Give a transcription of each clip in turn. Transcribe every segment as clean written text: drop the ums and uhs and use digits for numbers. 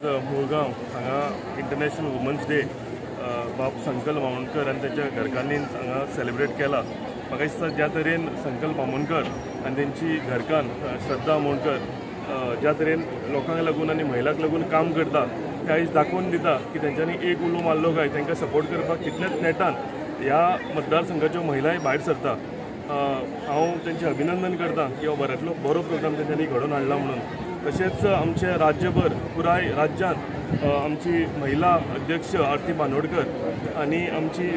मुळगांव हांगा international women's day बाब संकल्प बामणकर आनी तेंच्या घरकान्नीन हांगा सेलिब्रेट केला। म्हाका दिसता ज्या तरेन संकल्प बामणकर आनी तेंची घरकान्न श्रद्धा बामणकर ज्या तरेन लोकांक लागून आनी महिलांक लागून काम करता ते आयज दाखोवन दिता की तेंच्यांनी एक उलो मारलो काय तांकां सपोर्ट करपाक कितलेच नेटान ह्या मतदारसंघाच्यो महिलाय भायर सरता। हांव तेंचें अभिनंदन करता की हो बऱ्यांतलो बरो प्रोग्राम तेंच्यांनी घडोवन हाडला म्हणून। तशेंच आमचे राज्यभर पुराय राज्यांत आमची महिला अध्यक्ष आरती बांदोडकर आनी आमची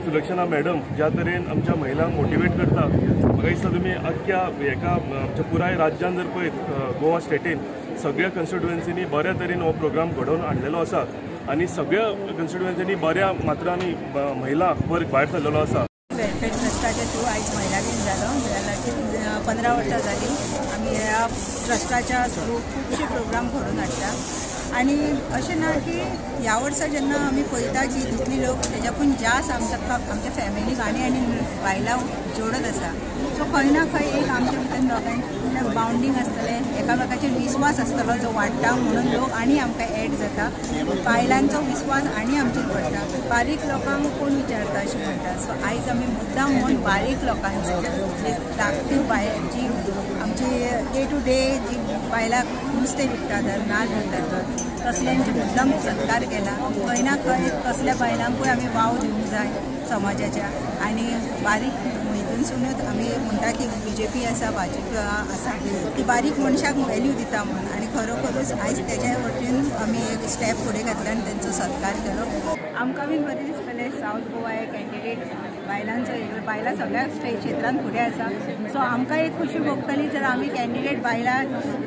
सुलक्षणा मॅडम ज्या तरेन आमच्या महिलांक मोटिवेट करता, म्हाका दिसता तुमी आख्ख्या हेका आमच्या पुराय राज्यान जर पळयत गोवा स्टेटीन सगळ्या कन्स्टिट्युएन्सीनी बऱ्या तरेन हो प्रोग्राम घडोवन हाडलेलो आसा आनी सगळ्या कन्स्टिट्युएन्सीनी बऱ्या मात्रांनी महिला वर्ग भायर सरलेलो आसा। वेलफेअर ट्रस्टाच्या थ्रू आयज महिला दिन जालो। 15 वर्सां जाली आमी ह्या ट्रस्टाच्या थ्रू खुबशे प्रोग्राम घडोवन हाडटा आनी अशें ना की ह्या वर्सा जेन्ना आमी पळयता की तितली लोक तेज्याकून जास्त आमच्या फॅमिलीक आनी बायलां जोडत आसा। सो खंय ना खंय एक आमच्या भितर दोगांयन बाउंडींग आसतलें, एकामेकाचेर विस्वास आसतलो जो वाडटा म्हणून लोक आनी आमकां एड जाता, बायलांचो विस्वास आनी आमचेर पडटा। बारीक लोकांक कोण विचारता अशें म्हणटा। सो आयज आमी मुद्दाम म्हणून बारीक लोकांचो जे धाकटी जी आमची डे टू डे जी बायलां नुस्तें विकतात नाल्ल विकतात तसल्यांचे मुद्दाम सत्कार केला। खंय ना खंय तसल्या बायलांकूय आमी वाव दिवंक जाय समाजाच्या आनी बारीक हितूनसूनच आमी म्हणटा की BJP आसा भाजप आसा ती बारीक मनशाक व्हॅल्यू दिता म्हणून आनी खरोखरूच आयज तेज्या वटेन आमी एक स्टेप फुडें घातला आनी तेंचो सत्कार केलो। आमकां बी बरें दिसतलें सावथ गोवा हे कॅन्डिडेट बायलांचो बायलां सगळ्या क्षेत्रांत फुडें आसा। सो आमकां एक खुशी भोगतली जर आमी कॅन्डिडेट बायलां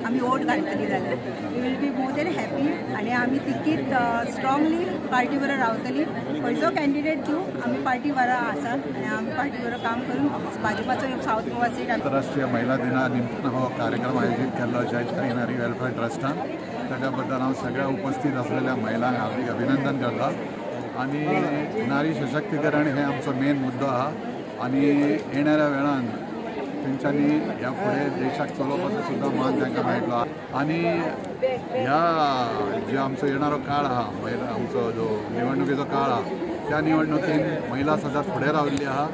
आमी वोट घालतली जाल्यार we will be more than happy आनी आमी तिकीट स्ट्रॉंगली पार्टी बरोबर रावतली। खंयचो कॅन्डिडेट दिवं आमी पार्टी बरो आसा आनी आमी पार्टी बरोबर काम करून भाजपाचो एक सावथ गोवा सीट। आंतरराष्ट्रीय महिला दिना निमतान हो कार्यक्रम आयोजीत केल्लो जयश्री नारी वेलफेअर ट्रस्टान, ताच्या बद्दल हांव सगळ्या उपस्थित असलेल्या महिलांक हार्दिक अभिनंदन करता। आनी नारी सशक्तीकरण हे आमचो मेन मुद्दो आहा आनी येणाऱ्या वेळान तेंच्यांनी ह्या फुडें देशाक चलोवपाचो सुद्दां मान तांकां मेळटलो आनी ह्या जो आमचो येणारो काळ आहा आमचो जो निवडणुकीचो काळ आहा त्या निवडणुकीन महिला सदांच फुडें राविल्ली आहा।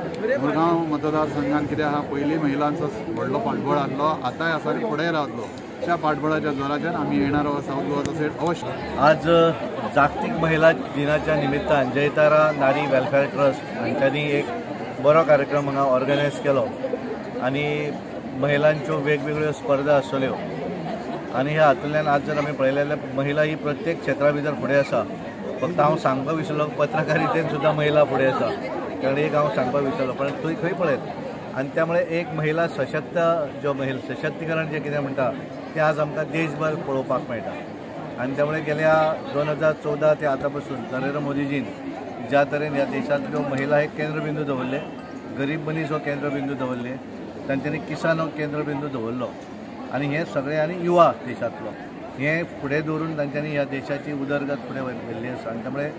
मुरगांव मतदारसंघान कितें आहा पयलीं महिलांचो व्हडलो फाटबळ आसलो, आतांय आसा आनी फुडें रावतलो। त्या फाटबळाच्या जोराचेर आमी येणारो सावथ गोवाचो सेट अवश्य। आज जागतीक महिला दिनाच्या निमित्तान जयतारा नारी वेलफेअर ट्रस्ट हांच्यांनी एक बरो कार्यक्रम हांगा ऑर्गनायज केलो आनी महिलांच्यो वेगवेगळ्यो स्पर्धा आसल्यो आनी ह्या हातूंतल्यान आज जर आमी पळयलें जाल्यार महिला ही प्रत्येक क्षेत्रा भितर फुडें आसा। फक्त हांव सांगपाक विसरलो पत्रकारितेन सुद्दां महिला फुडें आसा, कारण एक हांव सांगपाक विसरलो पण तुवें खंय पळयत आनी त्यामुळे एक महिला सशक्तीकरण जे कितें म्हणटा तें आज आमकां देशभर पळोवपाक मेळटा आनी त्यामुळे गेल्या 2014 ते आतां पासून नरेंद्र मोदीजीन ज्या तरेन ह्या देशांतल्यो महिला हे केंद्रबिंदू दवरले, गरीब मनीस हो केंद्रबिंदू दवरले, तांच्यांनी किसान हो केंद्रबिंदू दवरलो आनी हे सगळे आनी युवा देशांतलो हे फुडें दवरून तांच्यांनी ह्या देशाची उदरगत फुडें व्हेल्ली आसा आनी त्यामुळे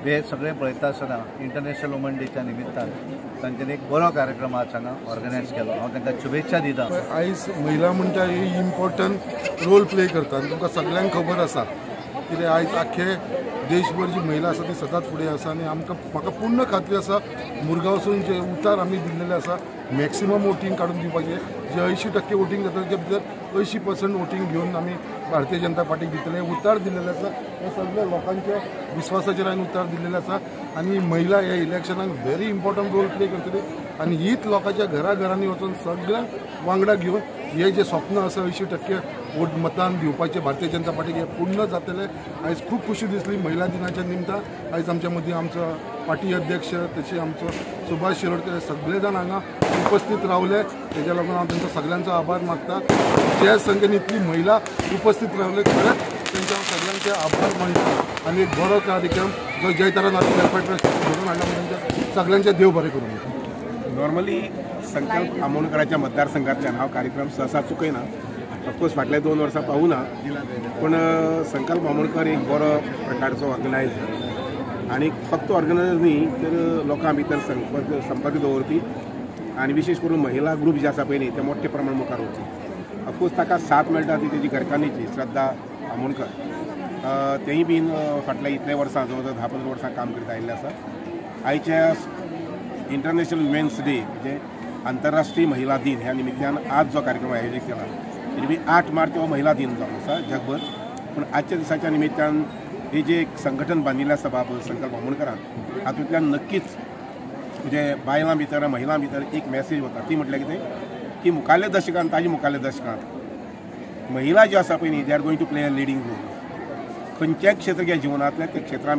हे सगळें पळयता आसतना इंटरनॅशनल वुमन डेच्या निमित्तान तांच्यांनी एक बरो कार्यक्रम आज हांगा ऑर्गनायज केलो। हांव तांकां शुभेच्छा दिता। आयज महिला म्हणटा ही इम्पॉर्टंट रोल प्ले करता आनी तुमकां सगळ्यांक खबर आसा कितें आयज आख्खे देशभर जी महिला आसा ती सदांच फुडें आसा आनी म्हाका पूर्ण खात्री आसा मुरगांवसून जे उतार आमी दिल्लेले आसा मॅक्सिमम वोटींग काडून दिवपाचें जे 80% वोटींग जाता तेच्या भितर 80% वोटींग घेवन आमी भारतीय जनता पार्टीक दितले। उतार दिल्लेले आसा हे सगळ्या लोकांच्या विश्वासाचेर हांवें उतार दिल्लेले आसा आनी महिला ह्या इलेक्शनाक व्हेरी इम्पॉर्टंट रोल प्ले करतली आनी हीच लोकांच्या घराघरांनी वचून सगळ्यांक वांगडा घेवन हे जे स्वप्न आसा 80% वोट मतदान दिवपाचे भारतीय जनता पार्टीक हे पूर्ण जातले। आयज खूब खुशी दिसली महिला दिनाच्या निमतान आयज आमच्या मदीं आमचो पार्टी अध्यक्ष तशें आमचो सुभाष शिरोडकर सगळे जाण हांगा उपस्थित रावले, तेज्या लागून हांव तांचो सगळ्यांचो आभार मागता। ज्या संख्येन इतली महिला उपस्थित रावले खरेंच तांच्या सगळ्यांचे आभार मानता आनी एक बरो कार्यक्रम जो जयतारा नारी वेलफेअर ट्रस्ट घडोवन हाडला म्हणून सगळ्यांचे देव बरें करूं। नॉर्मली संकल्प बामणकराच्या मतदारसंघांतल्यान हांव कार्यक्रम सहसा चुकयना, ऑफकोर्स फाटले 2 वर्सां पावूना, पूण संकल्प बामणकर एक बरो प्रकारचो ऑर्गनायझर आनी फक्त ऑर्गनायझर न्ही तर लोकां भितर संपर्क दवरपी आनी विशेष करून महिला ग्रुप जे आसा पळय न्ही ते मोठ्या प्रमाणात मुखार वचपी। ऑफकोर्स ताका साथ मेळटा ती तेजी घरकान्नीची श्रद्धा बामणकर तेय बीन फाटल्या इतले वर्सां जवळ जवळ 10-15 वर्सां काम करता आयिल्ले आसा. आयच्या इंटरनॅशनल वुमेन्स डे म्हणजे आंतरराष्ट्रीय महिला दिन ह्या निमित्तान आज जो कार्यक्रम आयोजीत केला एरवी 8 मार्च हो महिला दिन जावन आसा जगभर. पूण आजच्या दिसाच्या निमित्तान हे जे एक संघटन बांदिल्लें आसा बाब संकल्प बामणकरान हातूंतल्यान नक्कीच म्हणजे बायलां भितर महिलां भितर एक मॅसेज वता ती म्हटल्यार कितें की मुखाल्ल्या दशकांत ताजे मुखाल्ल्या दशकांत महिला ज्यो आसा पळय न्ही they are going to play a leading role. खंयचेय क्षेत्र घ्या जिवनांतल्या त्या क्षेत्रां